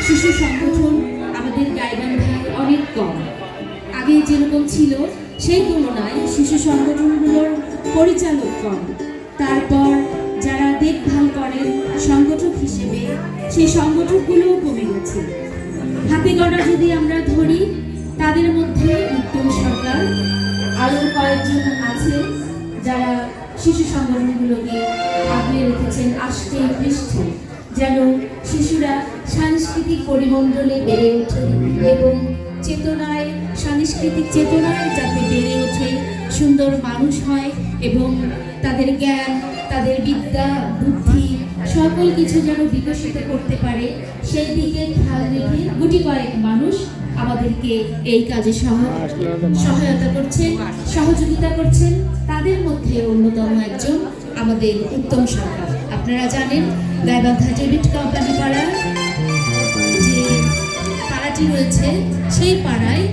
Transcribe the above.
শিশু সংগঠন আমাদের গাইবান্ধায় অনেক কম। আগে যেরকম ছিল সেই তুলনায় শিশু সংগঠনগুলোর পরিচালক কম। তারপর যারা দেখভাল করেন সংগঠক হিসেবে সেই সংগঠকগুলোও কমে গেছে। হাতে গড়া যদি আমরা ধরি, তাদের মধ্যে উত্তম সরকার, আরও কয়েকজন আছে যারা শিশু সংগঠনগুলোকে আগলে রেখেছেন আষ্টে পৃষ্ঠে, যেন শিশুরা সাংস্কৃতিক পরিমণ্ডলে বেড়ে ওঠে এবং চেতনায়, সাংস্কৃতিক চেতনায় যাতে বেড়ে ওঠে, সুন্দর মানুষ হয় এবং তাদের জ্ঞান, তাদের বিদ্যা, বুদ্ধি সকল কিছু যেন বিকশিত করতে পারে, সেই দিকে খেয়াল রেখে গুটি কয়েক মানুষ আমাদেরকে এই কাজে সহায়তা করছেন, সহযোগিতা করছেন। তাদের মধ্যে অন্যতম একজন আমাদের উত্তম সরকার। আপনারা জানেন গাইবান্ধা ডেভিড কোম্পানি পাড়া যে পাড়াটি রয়েছে, সেই পাড়ায়